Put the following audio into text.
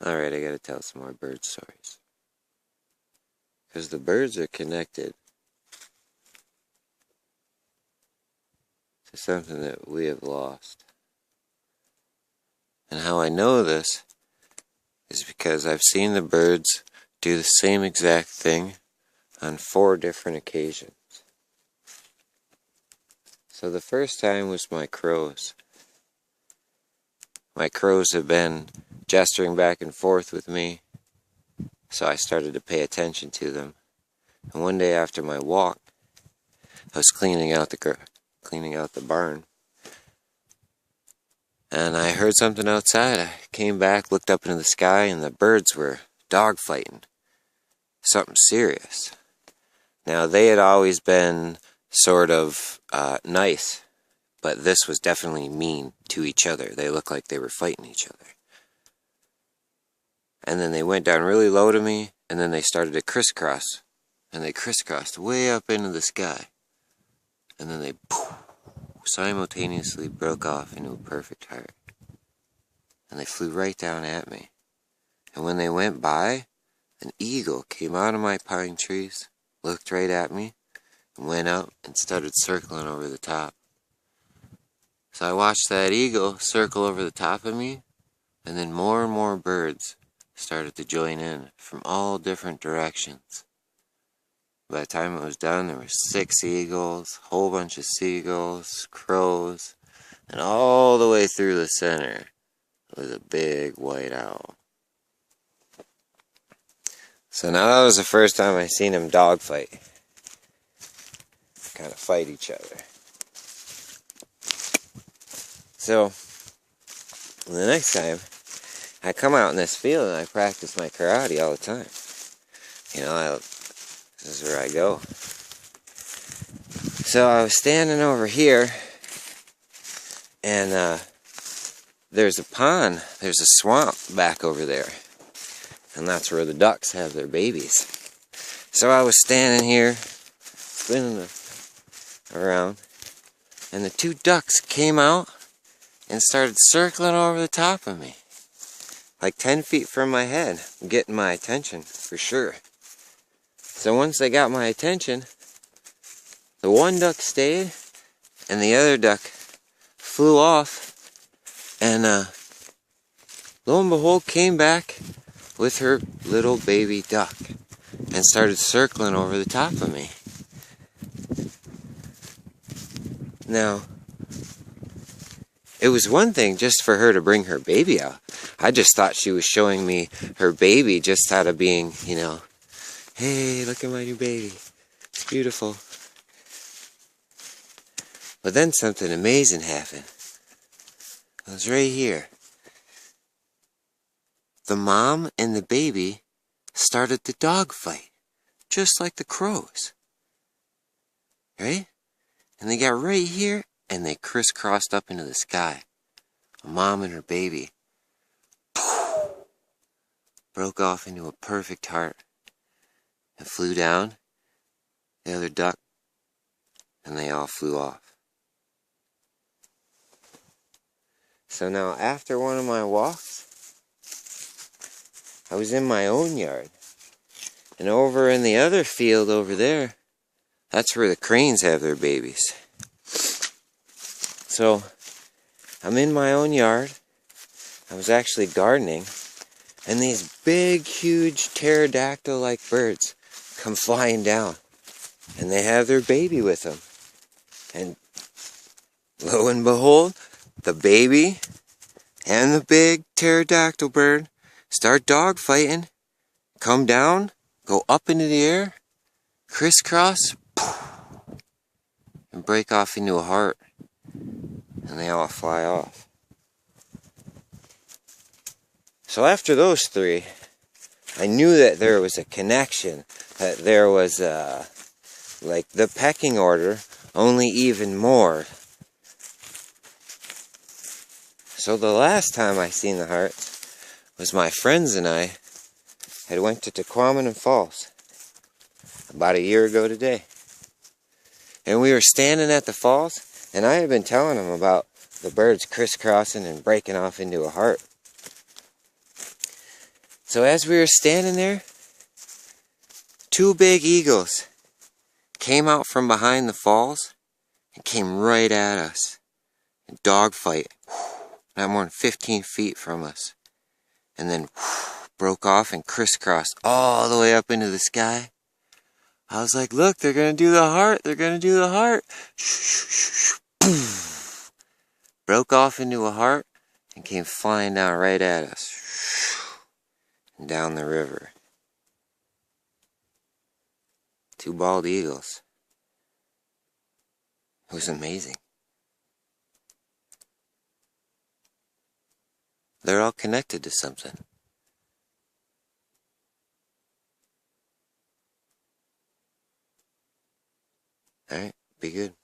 Alright, I gotta tell some more bird stories. Because the birds are connected to something that we have lost. And how I know this is because I've seen the birds do the same exact thing on 4 different occasions. So the first time was my crows. My crows have been gesturing back and forth with me, so I started to pay attention to them. And one day after my walk, I was cleaning out the barn, and I heard something outside. I came back, looked up into the sky, and the birds were dogfighting. Something serious. Now, they had always been sort of nice, but this was definitely mean to each other. They looked like they were fighting each other. And then they went down really low to me, and then they started to crisscross. And they crisscrossed way up into the sky. And then they simultaneously broke off into a perfect heart. And they flew right down at me. And when they went by, an eagle came out of my pine trees, looked right at me, and went up and started circling over the top. So I watched that eagle circle over the top of me, and then more and more birds started to join in from all different directions. By the time it was done, there were 6 eagles, a whole bunch of seagulls, crows, and all the way through the center was a big white owl. So now that was the first time I seen them dogfight. Kind of fight each other. So, the next time, I come out in this field and I practice my karate all the time. You know, this is where I go. So I was standing over here, and there's a pond, there's a swamp back over there. And that's where the ducks have their babies. So I was standing here, spinning around, and the 2 ducks came out and started circling over the top of me. Like 10 feet from my head, getting my attention, for sure. So once they got my attention, the one duck stayed, and the other duck flew off, and lo and behold, came back with her little baby duck, and started circling over the top of me. Now, it was one thing just for her to bring her baby out. I just thought she was showing me her baby just out of being, you know, hey, look at my new baby. It's beautiful. But then something amazing happened. It was right here. The mom and the baby started the dog fight, just like the crows. Right? And they got right here, and they crisscrossed up into the sky. A mom and her baby broke off into a perfect heart and flew down. The other duck, and they all flew off. So now, after one of my walks, I was in my own yard. And over in the other field over there, that's where the cranes have their babies. So, I'm in my own yard. I was actually gardening. And these big, huge, pterodactyl-like birds come flying down. And they have their baby with them. And lo and behold, the baby and the big pterodactyl bird start dogfighting, come down, go up into the air, crisscross, and break off into a heart. And they all fly off. So after those 3, I knew that there was a connection, that there was like the pecking order, only even more. So the last time I seen the hearts was my friends and I had went to Tequamanon Falls about a year ago today. And we were standing at the falls, and I had been telling them about the birds crisscrossing and breaking off into a heart. So as we were standing there, two big eagles came out from behind the falls and came right at us. A dogfight, not more than 15 feet from us. And then broke off and crisscrossed all the way up into the sky. I was like, look, they're going to do the heart. They're going to do the heart. Broke off into a heart and came flying down right at us. And down the river. Two bald eagles. It was amazing. They're all connected to something. Alright, be good.